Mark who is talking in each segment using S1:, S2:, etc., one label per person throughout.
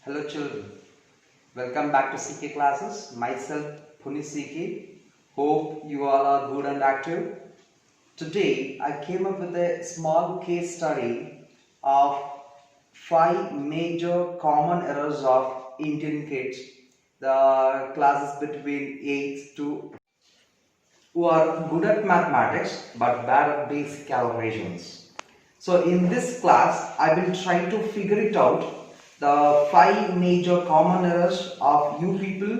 S1: Hello children, welcome back to CK classes. Myself Puni CK. Hope you all are good and active. Today I came up with a small case study of 5 major common errors of Indian kids. The classes between 8th to who are good at mathematics but bad at basic calculations. So in this class, I will try to figure it out. The 5 major common errors of you people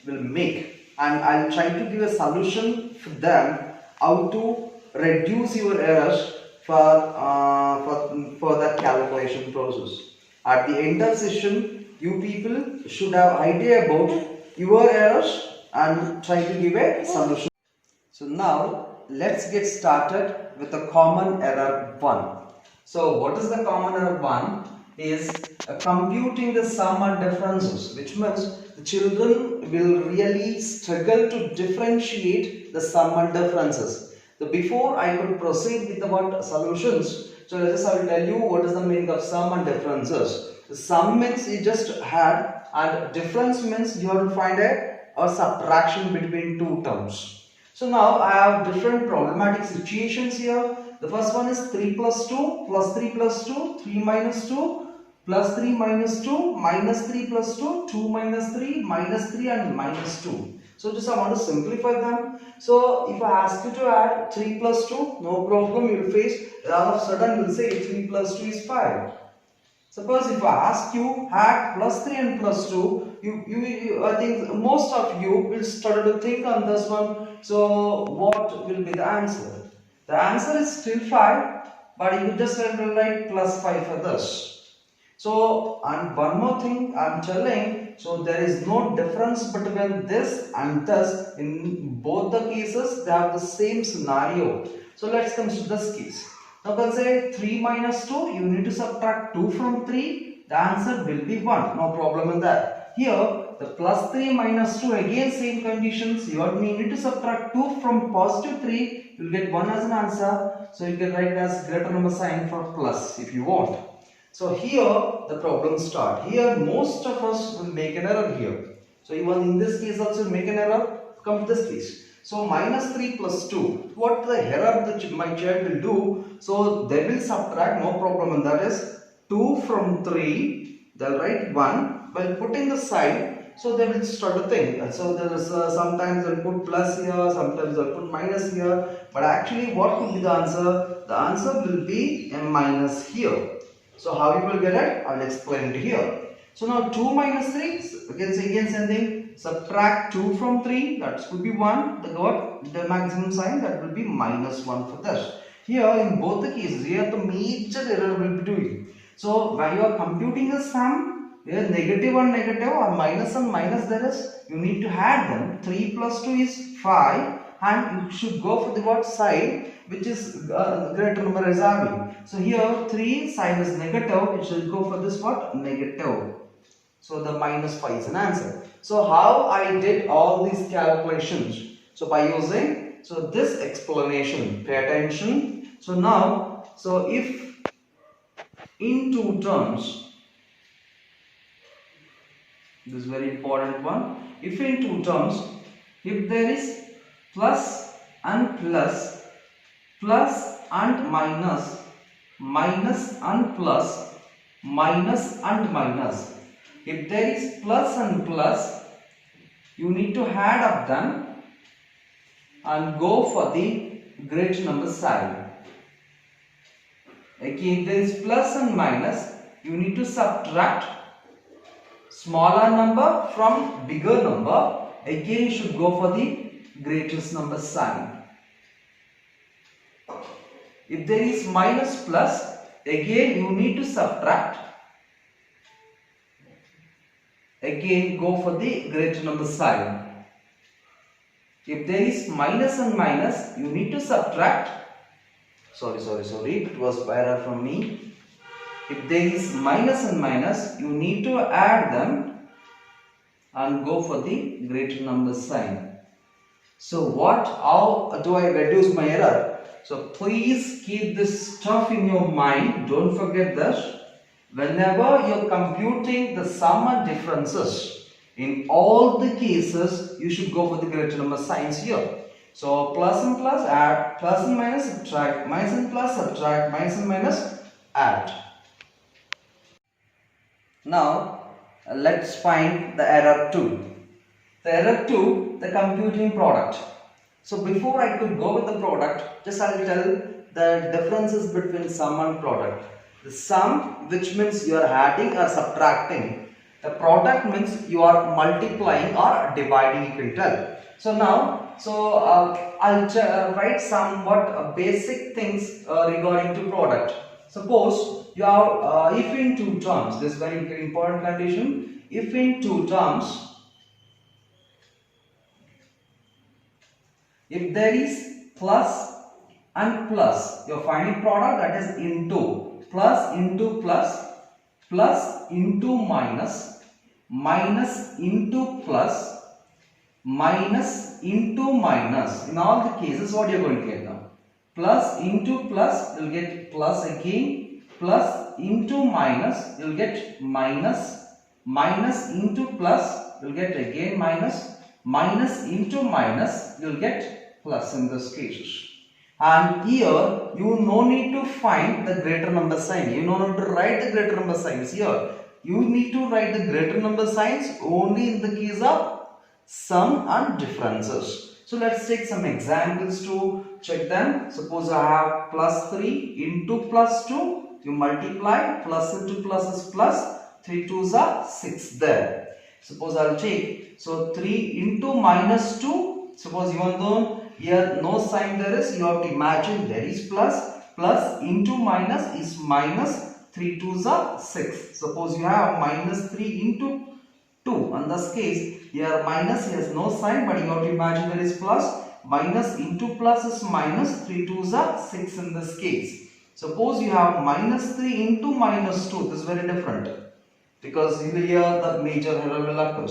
S1: will make, and I'll try to give a solution for them how to reduce your errors for that calculation process. At the end of session, you people should have idea about your errors and try to give a solution. So now let's get started with the common error 1. So what is the common error 1? Is computing the sum and differences, which means the children will really struggle to differentiate the sum and differences. So before I could proceed with the solutions, so I will tell you what is the meaning of sum and differences. The sum means you just add, and difference means you have to find a subtraction between two terms. So now I have different problematic situations here. The first one is 3 plus 2 plus 3 plus 2, 3 minus 2 plus 3 minus 2 minus 3 plus 2, 2 minus 3 minus 3 and minus 2. So just I want to simplify them. So if I ask you to add 3 plus 2, no problem, you will face, all of a sudden you will say 3 plus 2 is 5. Suppose if I ask you add plus 3 and plus 2, I think most of you will start to think on this one. So what will be the answer? The answer is still 5, but you just have to write plus 5 for this. So, and one more thing I am telling, so there is no difference between this and this. In both the cases, they have the same scenario. So let's consider this case. Now let's say 3 minus 2, you need to subtract 2 from 3, the answer will be 1, no problem in that. Here, the plus 3 minus 2, again same conditions, you need to subtract 2 from positive 3, you will get 1 as an answer. So you can write as greater number sign for plus if you want. So here, the problem starts. Here, most of us will make an error here. So even in this case also make an error, come to this case. So minus 3 plus 2, what the error that my child will do, so they will subtract, no problem, and that is 2 from 3, they'll write 1, while putting the sign, so they will start to think. So there is sometimes they'll put plus here, sometimes they'll put minus here, but actually what will be the answer? The answer will be a minus here. So how you will get it? I will explain it here. So now 2 minus 3, again same thing. Subtract 2 from 3, that could be 1. The maximum sign, that will be minus 1 for this. Here in both the cases, here the major error will be doing. So when you are computing a sum, here negative and negative or minus and minus there is, you need to add them. 3 plus 2 is 5 and you should go for the side which is greater number is having. So here 3 sign is negative, it should go for this negative. So the minus 5 is an answer. So how I did all these calculations? So by using this explanation, pay attention. So now, so if in two terms, this is very important one. If in two terms, if there is plus and plus, plus and minus, minus and plus, minus and minus. If there is plus and plus, you need to add up them and go for the great number sign. Again, if there is plus and minus, you need to subtract smaller number from bigger number. Again, you should go for the greatest number sign. If there is minus plus, again you need to subtract. Again, go for the greater number sign. If there is minus and minus, you need to subtract. Sorry, it was error from me. If there is minus and minus, you need to add them and go for the greater number sign. So how do I reduce my error? So please keep this stuff in your mind. Don't forget this. Whenever you're computing the sum and differences, in all the cases, you should go for the greater number signs here. So plus and plus add, plus and minus subtract, minus and plus subtract, minus and minus add. Now let's find the error 2. The error 2, the computing product. So before I could go with the product, just I'll tell the differences between sum and product. The sum, which means you are adding or subtracting. The product means you are multiplying or dividing, you can tell. So now, I'll write somewhat basic things regarding to product. Suppose you have if in two terms, this is very important condition. If in two terms, if there is plus and plus, you are finding product, that is into, plus into plus, plus into minus, minus into plus, minus into minus. In all the cases, what you are going to get now? Plus into plus, you will get plus again, plus into minus, you will get minus, minus into plus, you will get again minus, minus into minus, you will get plus in this cases. And here you no need to find the greater number sign. You no need to write the greater number signs here. You need to write the greater number signs only in the case of sum and differences. So let's take some examples to check them. Suppose I have plus 3 into plus 2. You multiply, plus into plus is plus, 3 2s are 6 there. Suppose I will take, so 3 into minus 2. Suppose even though here no sign there is, you have to imagine there is plus, plus into minus is minus, 3 2s are 6. Suppose you have minus 3 into 2. In this case, here minus has no sign, but you have to imagine there is plus, minus into plus is minus, 3 2s are 6 in this case. Suppose you have minus 3 into minus 2, this is very different, because here the major error will occur.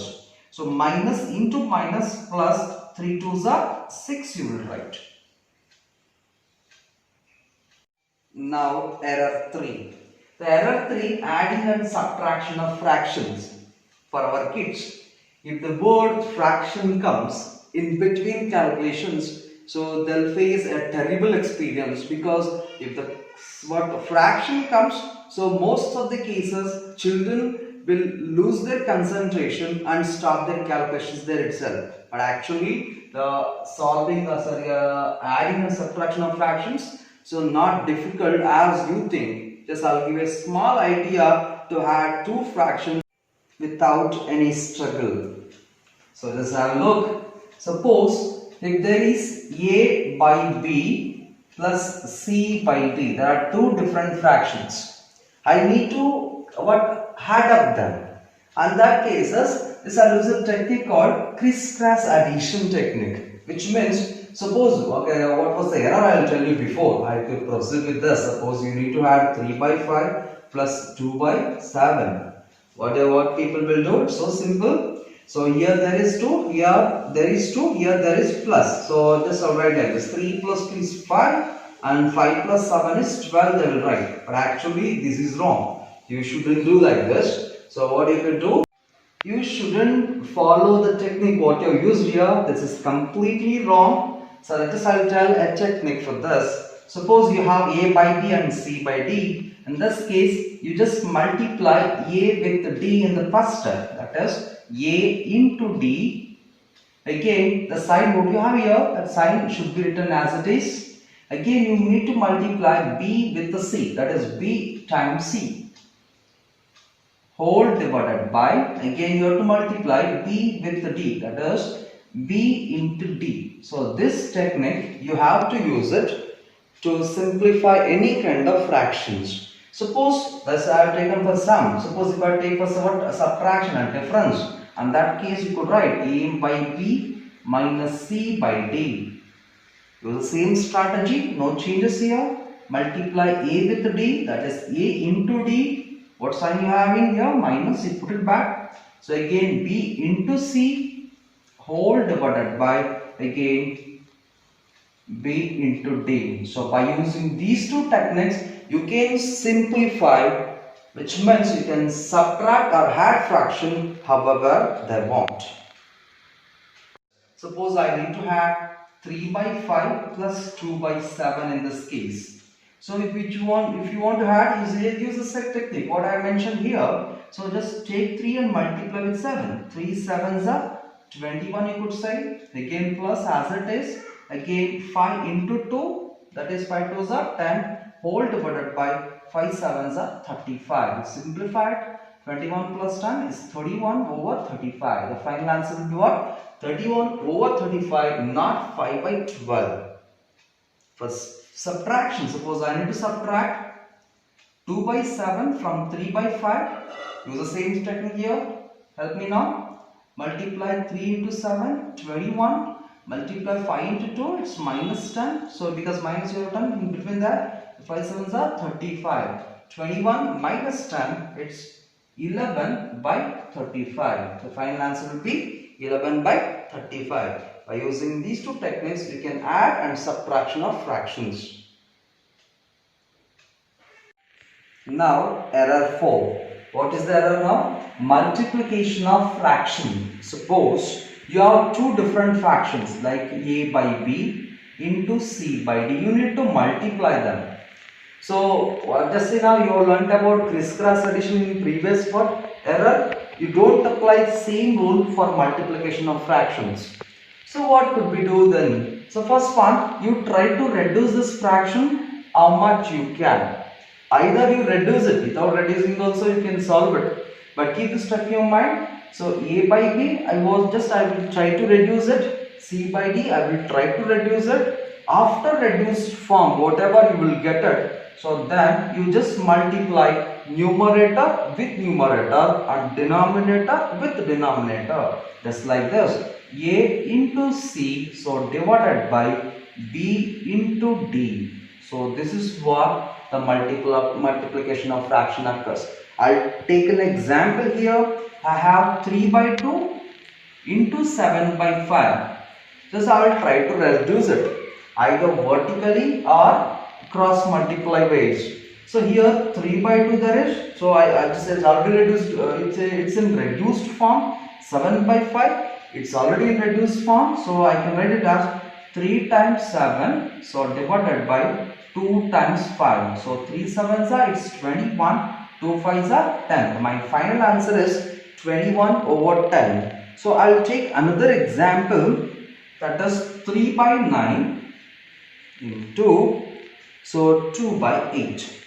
S1: So minus into minus plus, 3 2s are 6 you will write. Now error 3. The error 3, adding and subtraction of fractions for our kids. If the word fraction comes in between calculations, so they'll face a terrible experience, because if the word fraction comes, so most of the cases children will lose their concentration and stop their calculations there itself. But actually the adding and subtraction of fractions, so not difficult as you think. Just I'll give a small idea to add two fractions without any struggle. So just have a look. Suppose if there is A by B plus C by D, there are two different fractions. I need to add up them. And that cases, this I use a technique called crisscross addition technique, which means suppose, okay, what was the error I will tell you before I could proceed with this. Suppose you need to add 3 by 5 plus 2 by 7. What people will do? It's so simple. So here there is 2, here there is 2, here there is plus. So just I'll write like this: 3 plus 2 is 5 and 5 plus 7 is 12, they will write. But actually this is wrong. You shouldn't do like this. So what you can do? You shouldn't follow the technique what you used here. This is completely wrong. So let us I'll tell a technique for this. Suppose you have A by B and C by D. In this case, you just multiply A with D in the first step. That is A into D. Again, the sign what you have here, that sign should be written as it is. Again, you need to multiply B with the C. That is B times C. Whole divided by, again you have to multiply B with the D, that is B into D. So this technique you have to use it to simplify any kind of fractions. Suppose that's I have taken for sum. Suppose if I take for subtraction and difference, in that case you could write A by B minus C by D. Use the same strategy, no changes here. Multiply A with D, that is A into D. What sign you have in here? Minus, you put it back. So again B into C whole divided by again B into D. So by using these two techniques, you can simplify which means you can subtract or add fraction however they want. Suppose I need to add 3 by 5 plus 2 by 7 in this case. So if you want to add, use the set technique what I mentioned here. So just take 3 and multiply with 7. 3 sevens are 21, you could say. Again plus as it is. Again 5 into 2, that is 5 twos are 10, whole divided by 5 sevens are 35. Simplified, 21 plus 10 is 31 over 35. The final answer will be what? 31 over 35, not 5 by 12. For subtraction, suppose I need to subtract 2 by 7 from 3 by 5. Use the same technique here. Help me now. Multiply 3 into 7, 21. Multiply 5 into 2, it's minus 10. So because minus you have done in between that, 5 sevens are 35. 21 minus 10, it's 11 by 35. The final answer will be 11 by 35. By using these two techniques, you can add and subtraction of fractions. Now, error 4. What is the error now? Multiplication of fraction. Suppose you have two different fractions like a by b into c by d. You need to multiply them. So, just say now you have learnt about criss-cross addition in previous error. You don't apply the same rule for multiplication of fractions. So, what could we do then? So, first one, you try to reduce this fraction how much you can. Either you reduce it, without reducing also you can solve it. But keep this stuck in your mind. So, a by b, I will try to reduce it. C by d, I will try to reduce it. After reduced form, whatever you will get it. So then you just multiply numerator with numerator and denominator with denominator. Just like this. A into C, so divided by B into D. So this is what the multiplication of fraction occurs. I'll take an example here. I have 3 by 2 into 7 by 5. Just I will try to reduce it either vertically or cross multiply ways. So here 3 by 2 there is. So I just said it's already reduced. It's in reduced form. 7 by 5. It's already in reduced form. So I can write it as 3 times 7. So divided by 2 times 5. So 3 sevens are it's 21. 2 fives are 10. My final answer is 21 over 10. So I'll take another example, that is 3 by 9 into 2 by 8.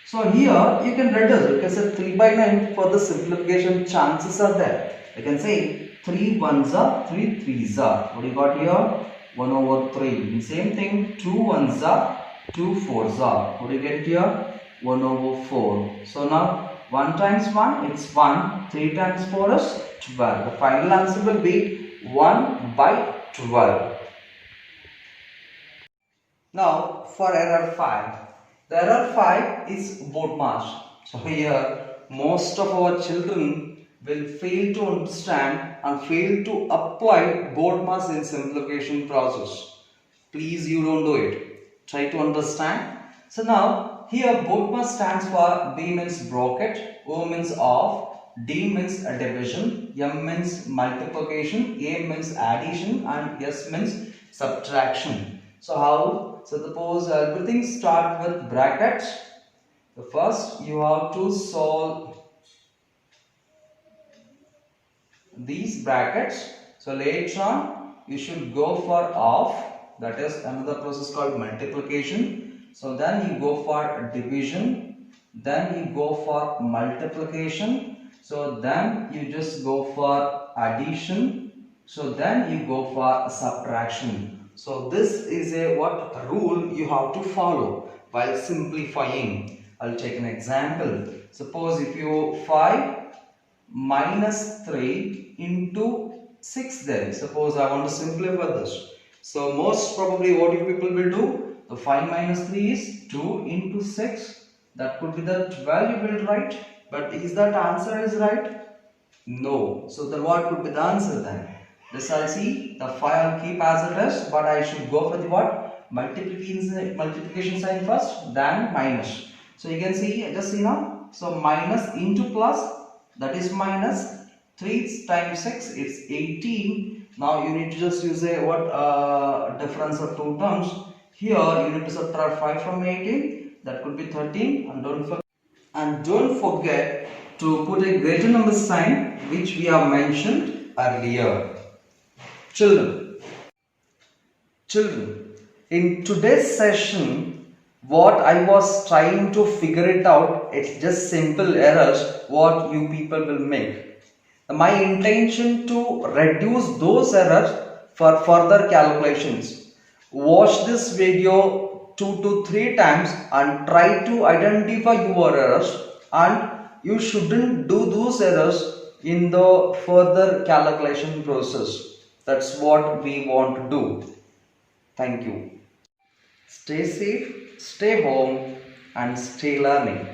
S1: So here you can reduce, because 3 by 9 for the simplification chances are there. You can say 3 ones are 3 threes are. What do you got here? 1 over 3. Same thing, 2 ones are 2 fours are. What do you get here? 1 over 4. So now 1 times 1 it's 1. 3 times 4 is 12. The final answer will be 1 by 12. Now for error 5. The error 5 is BODMAS. So here most of our children will fail to understand and fail to apply BODMAS in simplification process. Please you don't do it. Try to understand. So now here BODMAS stands for B means bracket, O means off, D means division, M means multiplication, A means addition and S means subtraction. So how? So suppose everything start with brackets. The first you have to solve these brackets. So later on you should go for off, that is another process called multiplication. So then you go for division, then you go for multiplication, so then you just go for addition, so then you go for subtraction. So this is a rule you have to follow while simplifying. I'll take an example. Suppose if you 5 minus 3 into 6 there. Suppose I want to simplify this. So most probably what you people will do? The 5 minus 3 is 2 into 6. That could be the 12 you will write. But is that answer is right? No. So then what could be the answer then? This I'll see. The 5 I'll keep as it is. But I should go for the Multiplication sign first, then minus. So you can see, just see now. So minus into plus, that is minus 3 times 6, it's 18. Now you need to just use a difference of two terms. Here you need to subtract 5 from 18, that could be 13, and don't forget to put a greater number sign which we have mentioned earlier. Children, in today's session, what I was trying to figure it out, it's just simple errors what you people will make. My intention to reduce those errors for further calculations. Watch this video 2 to 3 times and try to identify your errors, and you shouldn't do those errors in the further calculation process. That's what we want to do. Thank you. Stay safe, stay home, and stay learning.